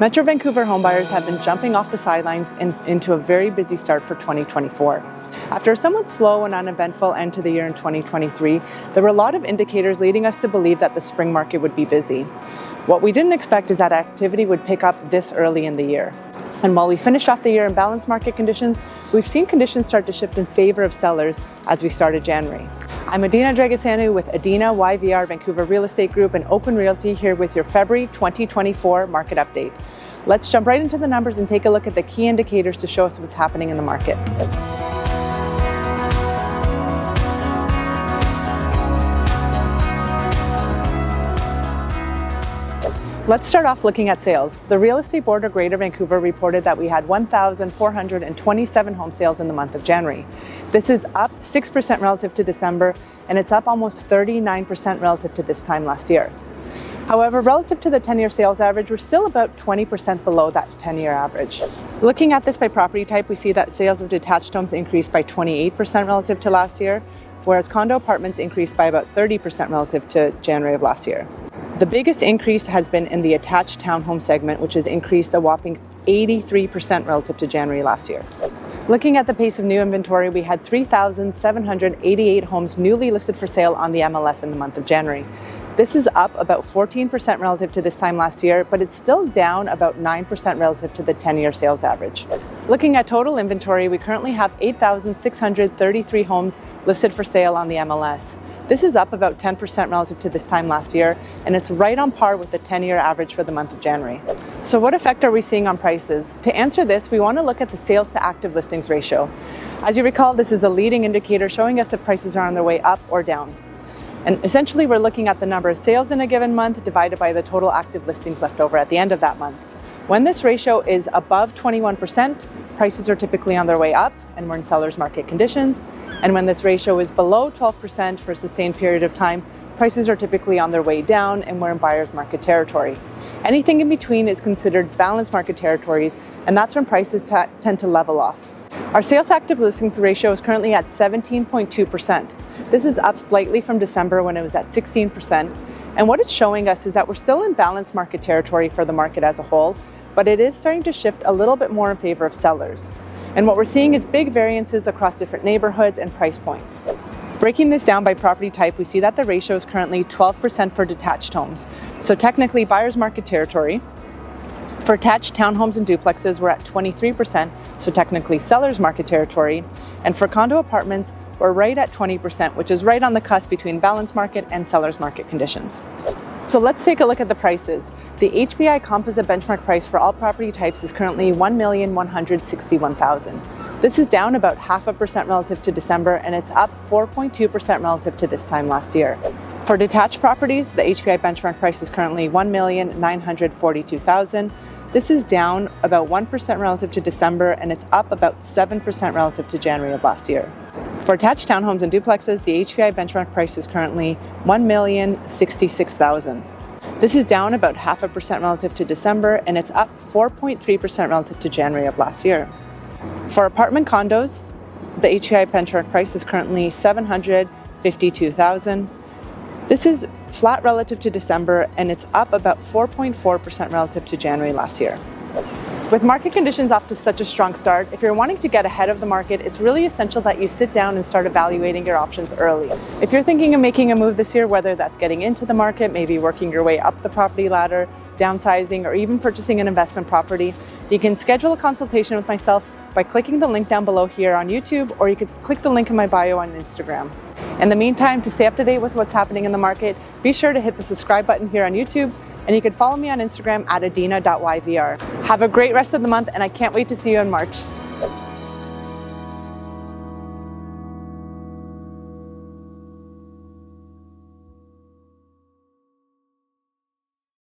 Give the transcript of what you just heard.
Metro Vancouver homebuyers have been jumping off the sidelines into a very busy start for 2024. After a somewhat slow and uneventful end to the year in 2023, there were a lot of indicators leading us to believe that the spring market would be busy. What we didn't expect is that activity would pick up this early in the year. And while we finished off the year in balanced market conditions, we've seen conditions start to shift in favor of sellers as we started January. I'm Adina with Adina YVR Vancouver Real Estate Group and Open Realty here with your February 2024 market update. Let's jump right into the numbers and take a look at the key indicators to show us what's happening in the market. Let's start off looking at sales. The Real Estate Board of Greater Vancouver reported that we had 1,427 home sales in the month of January. This is up 6% relative to December, and it's up almost 39% relative to this time last year. However, relative to the 10-year sales average, we're still about 20% below that 10-year average. Looking at this by property type, we see that sales of detached homes increased by 28% relative to last year, whereas condo apartments increased by about 30% relative to January of last year. The biggest increase has been in the attached townhome segment, which has increased a whopping 83% relative to January last year. Looking at the pace of new inventory, we had 3,788 homes newly listed for sale on the MLS in the month of January. This is up about 14% relative to this time last year, but it's still down about 9% relative to the 10-year sales average. Looking at total inventory, we currently have 8,633 homes listed for sale on the MLS. This is up about 10% relative to this time last year, and it's right on par with the 10-year average for the month of January. So what effect are we seeing on prices? To answer this, we want to look at the sales to active listings ratio. As you recall, this is the leading indicator showing us if prices are on their way up or down. And essentially, we're looking at the number of sales in a given month divided by the total active listings left over at the end of that month. When this ratio is above 21%, prices are typically on their way up and we're in seller's market conditions. And when this ratio is below 12% for a sustained period of time, prices are typically on their way down and we're in buyer's market territory. Anything in between is considered balanced market territories, and that's when prices tend to level off. Our sales active listings ratio is currently at 17.2%. This is up slightly from December when it was at 16%. And what it's showing us is that we're still in balanced market territory for the market as a whole, but it is starting to shift a little bit more in favor of sellers. And what we're seeing is big variances across different neighborhoods and price points. Breaking this down by property type, we see that the ratio is currently 12% for detached homes. So technically buyer's market territory. For attached townhomes and duplexes, we're at 23%, so technically seller's market territory. And for condo apartments, we're right at 20%, which is right on the cusp between balanced market and seller's market conditions. So let's take a look at the prices. The HPI composite benchmark price for all property types is currently $1,161,000. This is down about 0.5% relative to December, and it's up 4.2% relative to this time last year. For detached properties, the HPI benchmark price is currently $1,942,000. This is down about 1% relative to December, and it's up about 7% relative to January of last year. For attached townhomes and duplexes, the HPI benchmark price is currently $1,066,000. This is down about 0.5% relative to December, and it's up 4.3% relative to January of last year. For apartment condos, the HPI benchmark price is currently $752,000. This is flat relative to December, and it's up about 4.4% relative to January last year. With market conditions off to such a strong start, if you're wanting to get ahead of the market, it's really essential that you sit down and start evaluating your options early. If you're thinking of making a move this year, whether that's getting into the market, maybe working your way up the property ladder, downsizing, or even purchasing an investment property, you can schedule a consultation with myself by clicking the link down below here on YouTube, or you could click the link in my bio on Instagram. In the meantime, to stay up to date with what's happening in the market, be sure to hit the subscribe button here on YouTube, and you can follow me on Instagram at adina.yvr. Have a great rest of the month, and I can't wait to see you in March.